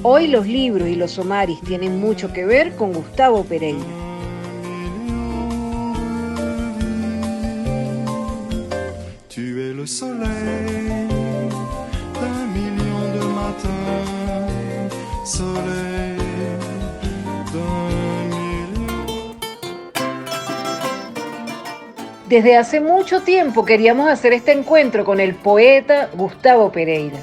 Hoy los libros y los somaris tienen mucho que ver con Gustavo Pereira. Tu es le soleil d'un million de matins, soleil d'un million. Desde hace mucho tiempo queríamos hacer este encuentro con el poeta Gustavo Pereira.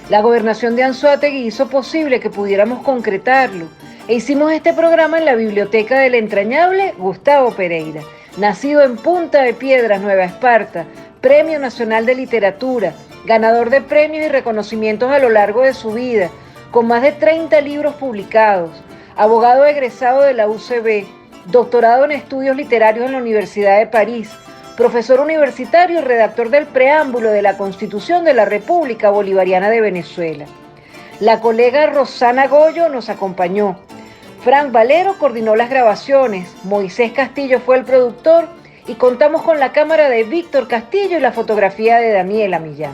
La gobernación de Anzoátegui hizo posible que pudiéramos concretarlo e hicimos este programa en la biblioteca del entrañable Gustavo Pereira, nacido en Punta de Piedras, Nueva Esparta, Premio Nacional de Literatura, ganador de premios y reconocimientos a lo largo de su vida, con más de 30 libros publicados, abogado egresado de la UCB, doctorado en estudios literarios en la Universidad de París, profesor universitario y redactor del preámbulo de la Constitución de la República Bolivariana de Venezuela. La colega Rosana Goyo nos acompañó. Frank Valero coordinó las grabaciones, Moisés Castillo fue el productor y contamos con la cámara de Víctor Castillo y la fotografía de Daniela Millán.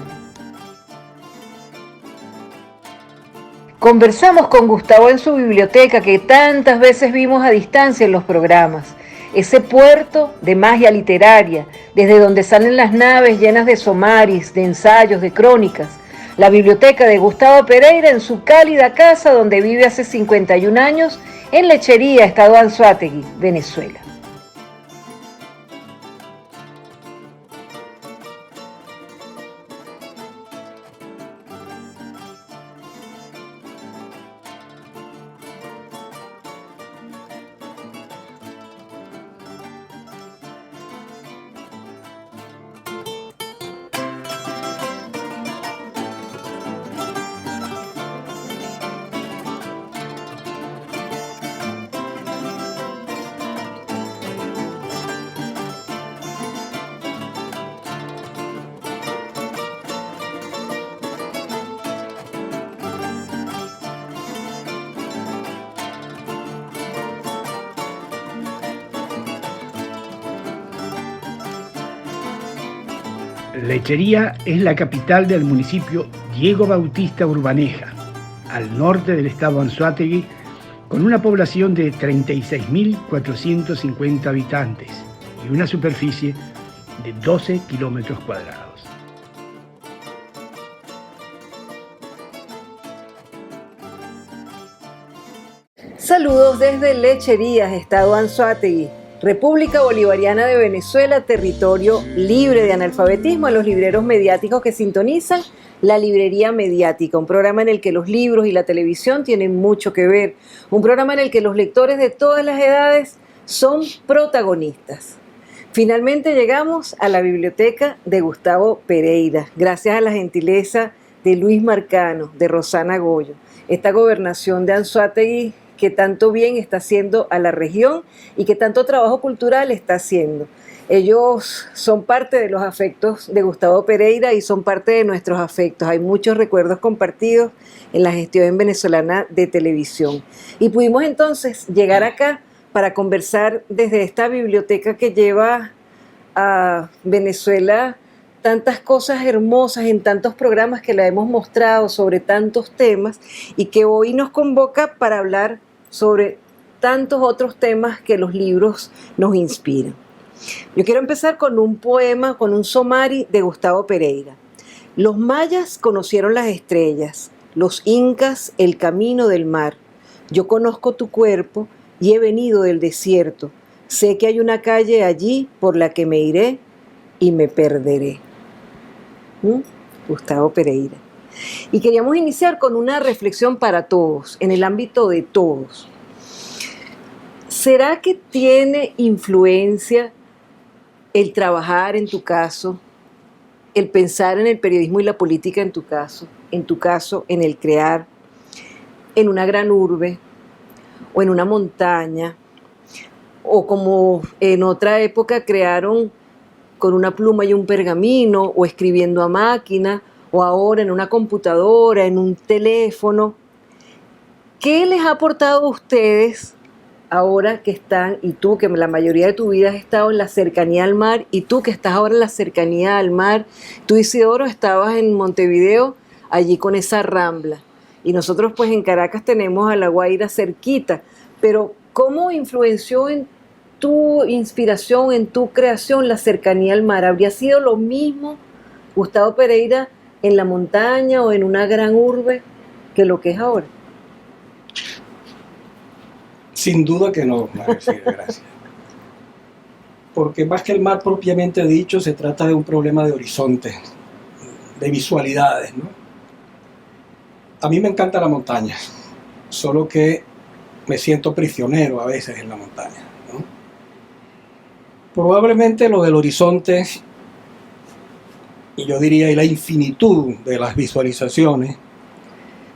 Conversamos con Gustavo en su biblioteca que tantas veces vimos a distancia en los programas. Ese puerto de magia literaria, desde donde salen las naves llenas de somaris, de ensayos, de crónicas. La biblioteca de Gustavo Pereira en su cálida casa donde vive hace 51 años, en Lechería, Estado Anzoátegui, Venezuela. Lechería es la capital del municipio Diego Bautista Urbaneja, al norte del estado Anzoátegui, con una población de 36.450 habitantes y una superficie de 12 kilómetros cuadrados. Saludos desde Lecherías, Estado Anzoátegui, República Bolivariana de Venezuela, territorio libre de analfabetismo, a los libreros mediáticos que sintonizan La Librería Mediática, un programa en el que los libros y la televisión tienen mucho que ver, un programa en el que los lectores de todas las edades son protagonistas. Finalmente llegamos a la biblioteca de Gustavo Pereira, gracias a la gentileza de Luis Marcano, de Rosana Goyo, esta gobernación de Anzoátegui que tanto bien está haciendo a la región y que tanto trabajo cultural está haciendo. Ellos son parte de los afectos de Gustavo Pereira y son parte de nuestros afectos. Hay muchos recuerdos compartidos en la gestión venezolana de televisión. Y pudimos entonces llegar acá para conversar desde esta biblioteca que lleva a Venezuela tantas cosas hermosas en tantos programas que la hemos mostrado sobre tantos temas y que hoy nos convoca para hablar sobre tantos otros temas que los libros nos inspiran. Yo quiero empezar con un poema, con un somari de Gustavo Pereira. Los mayas conocieron las estrellas, los incas el camino del mar. Yo conozco tu cuerpo y he venido del desierto. Sé que hay una calle allí por la que me iré y me perderé. Gustavo Pereira. Y queríamos iniciar con una reflexión para todos, en el ámbito de todos. ¿Será que tiene influencia el trabajar en tu caso, el pensar en el periodismo y la política en tu caso, en el crear en una gran urbe o en una montaña, o como en otra época crearon con una pluma y un pergamino, o escribiendo a máquina, o ahora en una computadora, en un teléfono? ¿Qué les ha aportado a ustedes ahora que están, y tú que la mayoría de tu vida has estado en la cercanía al mar, y tú que estás ahora en la cercanía al mar? Tú, Isidoro, estabas en Montevideo, allí con esa rambla. y nosotros pues en Caracas tenemos a La Guaira cerquita, pero ¿cómo influenció en tu inspiración, en tu creación, la cercanía al mar? ¿Habría sido lo mismo Gustavo Pereira en la montaña o en una gran urbe que lo que es ahora? Sin duda que no, María Elcira, gracias. Porque más que el mar propiamente dicho, se trata de un problema de horizontes, de visualidades, ¿no? A mí me encanta la montaña, solo que me siento prisionero a veces en la montaña, ¿no? Probablemente lo del horizonte, y yo diría y la infinitud de las visualizaciones,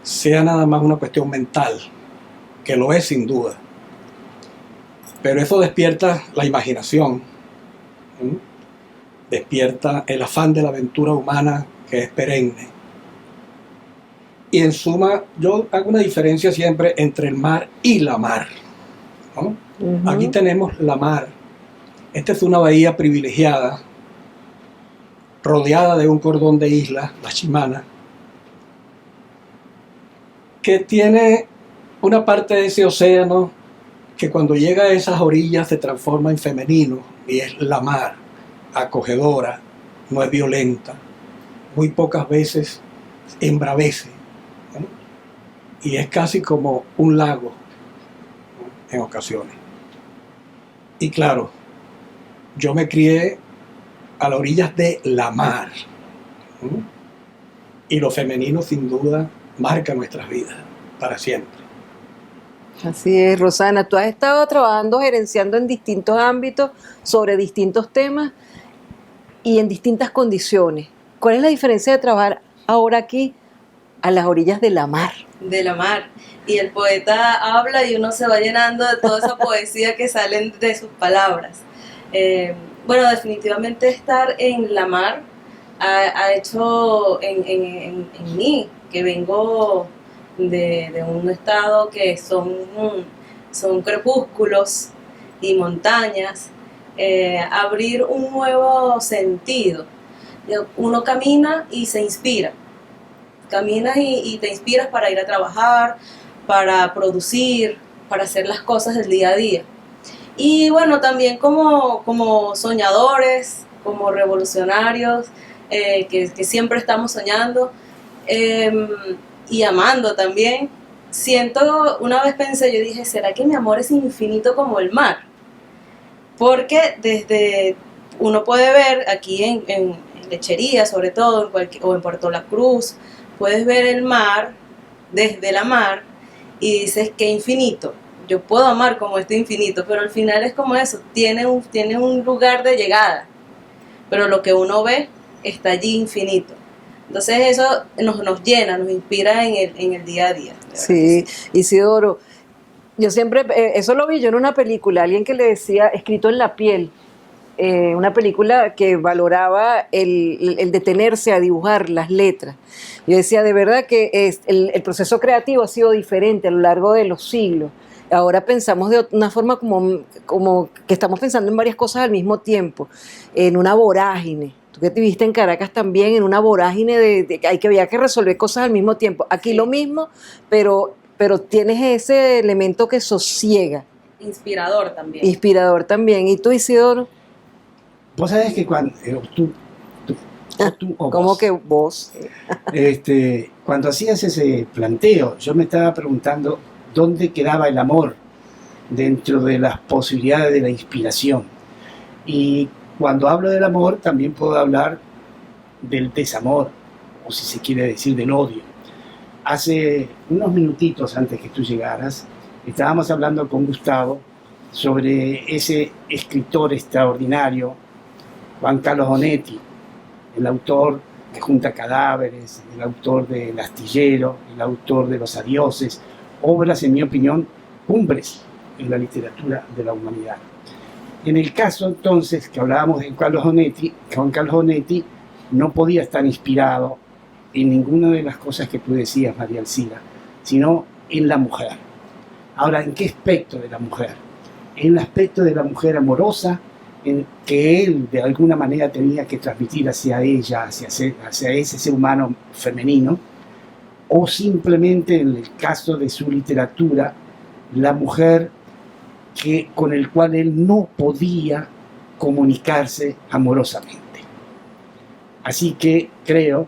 sea nada más una cuestión mental, que lo es sin duda. Pero eso despierta la imaginación, ¿sí? Despierta el afán de la aventura humana que es perenne. Y en suma, yo hago una diferencia siempre entre el mar y la mar, ¿no? Aquí tenemos la mar. Esta es una bahía privilegiada, rodeada de un cordón de islas, la Chimana, que tiene una parte de ese océano que cuando llega a esas orillas se transforma en femenino, y es la mar, acogedora, no es violenta, muy pocas veces embravece, ¿no? Y es casi como un lago, ¿no? En ocasiones. Y claro, yo me crié a las orillas de la mar, ¿no? Y lo femenino sin duda marca nuestras vidas para siempre. Así es, Rosana, tú has estado trabajando, gerenciando en distintos ámbitos, sobre distintos temas y en distintas condiciones. ¿Cuál es la diferencia de trabajar ahora aquí a las orillas de la mar? De la mar. Y el poeta habla y uno se va llenando de toda esa poesía que salen de sus palabras. Bueno, definitivamente estar en la mar ha hecho en mí, que vengo de un estado que son crepúsculos y montañas, abrir un nuevo sentido. Uno camina y se inspira. Caminas y te inspiras para ir a trabajar, para producir, para hacer las cosas del día a día. Y bueno, también como soñadores, como revolucionarios, que siempre estamos soñando, y amando también. Una vez pensé, yo dije, ¿será que mi amor es infinito como el mar? Porque uno puede ver aquí en Lechería, sobre todo, o en Puerto La Cruz, puedes ver el mar desde la mar y dices, qué infinito. Yo puedo amar como este infinito, pero al final es como eso, tiene un lugar de llegada, pero lo que uno ve está allí infinito. Entonces eso nos llena, nos inspira en el día a día. Sí, Isidoro, yo siempre, eso lo vi yo en una película, alguien que le decía, escrito en la piel, una película que valoraba el detenerse a dibujar las letras. Yo decía, de verdad que el proceso creativo ha sido diferente a lo largo de los siglos. Ahora pensamos de una forma como que estamos pensando en varias cosas al mismo tiempo, en una vorágine. Tú que te viste en Caracas también, en una vorágine de que había que resolver cosas al mismo tiempo. Aquí sí. Lo mismo, pero tienes ese elemento que sosiega. Inspirador también. Inspirador también. ¿Y tú, Isidoro? Vos sabés que cuando tú o ¿Cómo vos, que vos? cuando hacías ese planteo, yo me estaba preguntando dónde quedaba el amor dentro de las posibilidades de la inspiración. Y cuando hablo del amor, también puedo hablar del desamor, o si se quiere decir del odio. Hace unos minutitos antes que tú llegaras, estábamos hablando con Gustavo sobre ese escritor extraordinario, Juan Carlos Onetti, el autor de Junta Cadáveres, el autor de El Astillero, el autor de Los Adioses, obras, en mi opinión, cumbres en la literatura de la humanidad. En el caso, entonces, que hablábamos de Juan Carlos Onetti no podía estar inspirado en ninguna de las cosas que tú decías, María Elcira, sino en la mujer. Ahora, ¿en qué aspecto de la mujer? En el aspecto de la mujer amorosa, en que él de alguna manera tenía que transmitir hacia ella, hacia ese ser humano femenino, o simplemente en el caso de su literatura, la mujer con el cual él no podía comunicarse amorosamente. Así que creo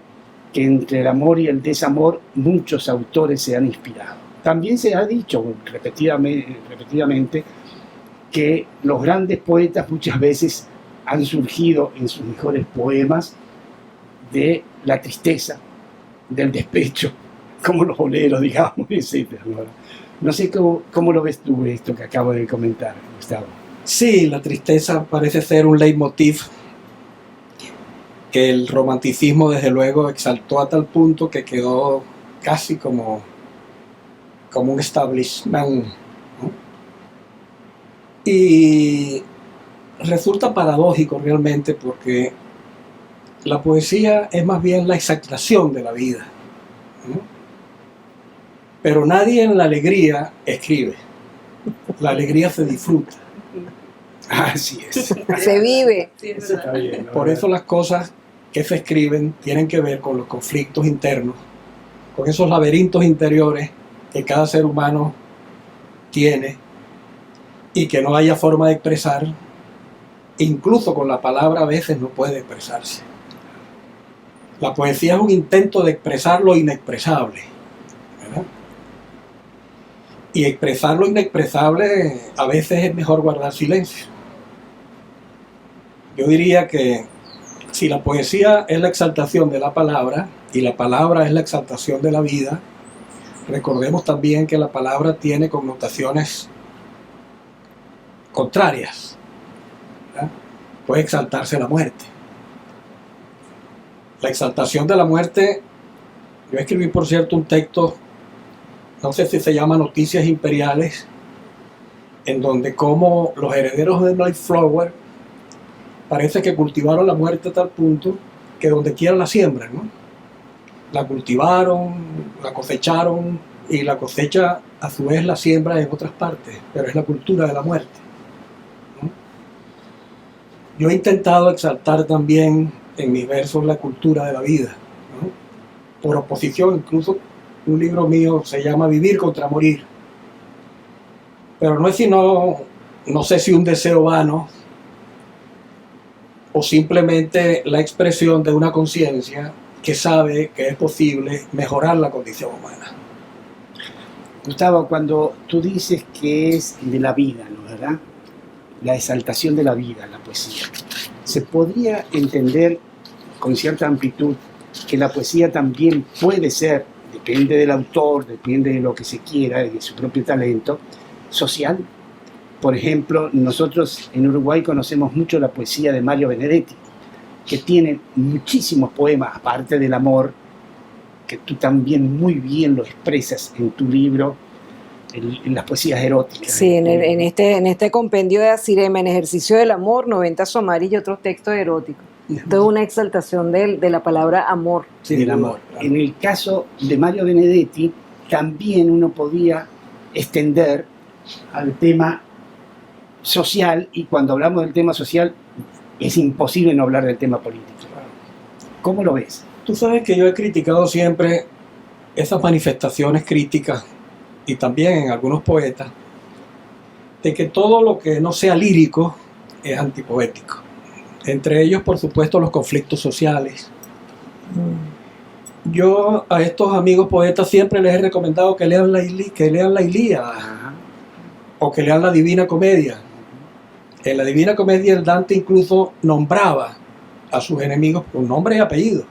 que entre el amor y el desamor muchos autores se han inspirado. También se ha dicho repetidamente que los grandes poetas muchas veces han surgido en sus mejores poemas de la tristeza, del despecho, como los boleros, digamos, etc. No sé cómo lo ves tú esto que acabo de comentar, Gustavo. Sí, la tristeza parece ser un leitmotiv que el romanticismo desde luego exaltó a tal punto que quedó casi como un establishment, ¿no? Y resulta paradójico realmente porque la poesía es más bien la exaltación de la vida, ¿no? Pero nadie en la alegría escribe, la alegría se disfruta. Así es. Se vive. Sí, es verdad. Bien, ¿no? Por eso las cosas que se escriben tienen que ver con los conflictos internos, con esos laberintos interiores que cada ser humano tiene y que no haya forma de expresar, incluso con la palabra a veces no puede expresarse. La poesía es un intento de expresar lo inexpresable, ¿verdad? Y expresar lo inexpresable a veces es mejor guardar silencio. Yo diría que si la poesía es la exaltación de la palabra y la palabra es la exaltación de la vida, recordemos también que la palabra tiene connotaciones contrarias, ¿verdad? Puede exaltarse la muerte. La exaltación de la muerte, yo escribí por cierto un texto, no sé si se llama Noticias Imperiales, en donde como los herederos de Mayflower parece que cultivaron la muerte a tal punto que donde quiera la siembran, ¿no? La cultivaron, la cosecharon y la cosecha a su vez la siembra en otras partes, pero es la cultura de la muerte, ¿no? Yo he intentado exaltar también en mis versos la cultura de la vida, ¿no? Por oposición, incluso un libro mío se llama Vivir contra morir, pero no es sino, no sé si un deseo vano o simplemente la expresión de una conciencia que sabe que es posible mejorar la condición humana. Gustavo, cuando tú dices que es de la vida, ¿no, verdad? La exaltación de la vida, la poesía. ¿Se podría entender con cierta amplitud que la poesía también puede ser, depende del autor, depende de lo que se quiera, de su propio talento, social? Por ejemplo, nosotros en Uruguay conocemos mucho la poesía de Mario Benedetti, que tiene muchísimos poemas, aparte del amor, que tú también muy bien lo expresas en tu libro, en las poesías eróticas. Sí, en este compendio de Asirema, en Ejercicio del Amor, 90 somaris y otros textos eróticos. Esto es una exaltación de la palabra amor. Sí, del amor. En el caso de Mario Benedetti, también uno podía extender al tema social, y cuando hablamos del tema social es imposible no hablar del tema político. ¿Cómo lo ves? Tú sabes que yo he criticado siempre esas manifestaciones críticas y también en algunos poetas de que todo lo que no sea lírico es antipoético. Entre ellos, por supuesto, los conflictos sociales. Yo a estos amigos poetas siempre les he recomendado que lean la Ilíada o que lean la Divina Comedia. En la Divina Comedia el Dante incluso nombraba a sus enemigos con nombre y apellido.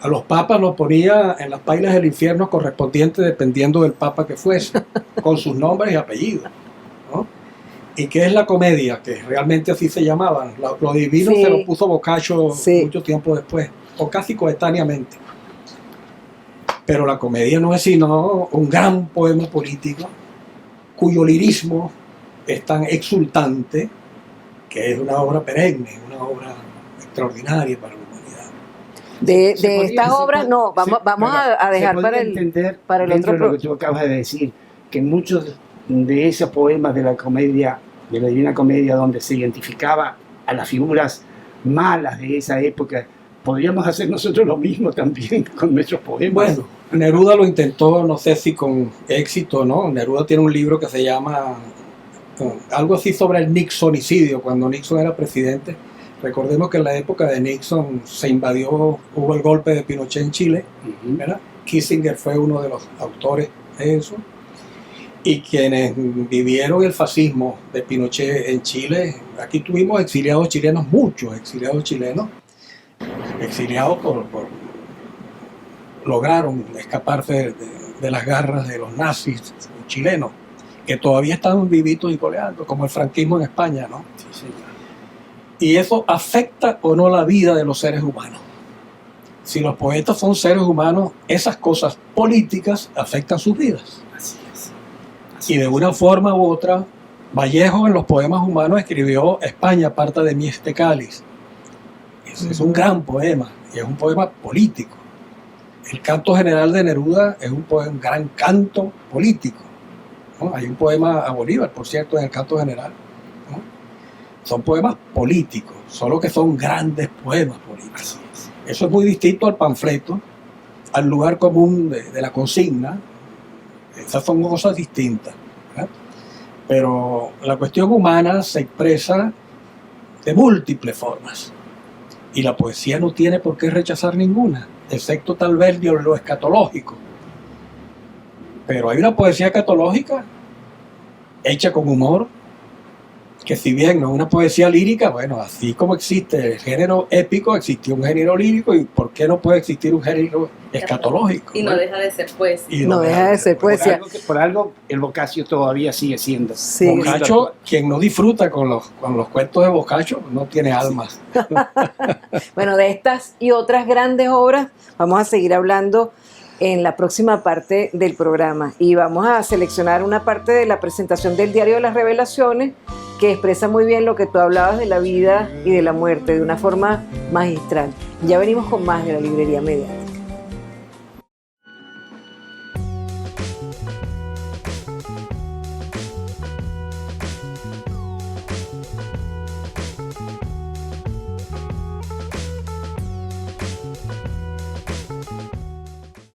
A los papas los ponía en las pailas del infierno correspondientes dependiendo del papa que fuese, con sus nombres y apellidos, ¿no? ¿Y qué es la comedia? Que realmente así se llamaban. Lo divino Sí. se lo puso Boccaccio Sí. mucho tiempo después, o casi coetáneamente. Pero la comedia no es sino un gran poema político cuyo lirismo es tan exultante que es una obra perenne, una obra extraordinaria para la humanidad. De Se estas podría- obras, se- no, vamos a dejar se para podría el entender, para el dentro otro de lo que tú acabas de decir, que muchos de esos poemas de la comedia, de la Divina Comedia, donde se identificaba a las figuras malas de esa época podríamos hacer nosotros lo mismo también con nuestros poemas. Bueno, Neruda lo intentó, no sé si con éxito o no. Neruda tiene un libro que se llama algo así sobre el Nixonicidio, cuando Nixon era presidente. Recordemos que en la época de Nixon se invadió, hubo el golpe de Pinochet en Chile, ¿verdad? Kissinger fue uno de los autores de eso. Y quienes vivieron el fascismo de Pinochet en Chile, aquí tuvimos exiliados chilenos, muchos exiliados chilenos, exiliados lograron escaparse de las garras de los nazis chilenos, que todavía están vivitos y coleando, como el franquismo en España, ¿no? Sí, señor. Y eso afecta o no la vida de los seres humanos. Si los poetas son seres humanos, esas cosas políticas afectan sus vidas. Así es. Y de una forma u otra, Vallejo en los poemas humanos escribió España, parte de mí este cáliz. Es un gran poema, y es un poema político. El canto general de Neruda es un gran canto político, ¿no? Hay un poema a Bolívar, por cierto, en el canto general, ¿no? Son poemas políticos, solo que son grandes poemas políticos. Eso es muy distinto al panfleto, al lugar común de la consigna. Esas son cosas distintas, ¿verdad? Pero la cuestión humana se expresa de múltiples formas. Y la poesía no tiene por qué rechazar ninguna, excepto tal vez lo escatológico. Pero hay una poesía escatológica hecha con humor, que si bien no es una poesía lírica, bueno, así como existe el género épico, existió un género lírico, y ¿por qué no puede existir un género escatológico? Y no deja de ser poesía. Y No deja de ser poesía. Por algo el Boccaccio todavía sigue siendo. Sí. Boccaccio, quien no disfruta con los cuentos de Boccaccio, no tiene alma. Bueno, de estas y otras grandes obras vamos a seguir hablando en la próxima parte del programa, y vamos a seleccionar una parte de la presentación del Diario de las Revelaciones que expresa muy bien lo que tú hablabas de la vida y de la muerte de una forma magistral. Ya venimos con más de la Librería Mediática.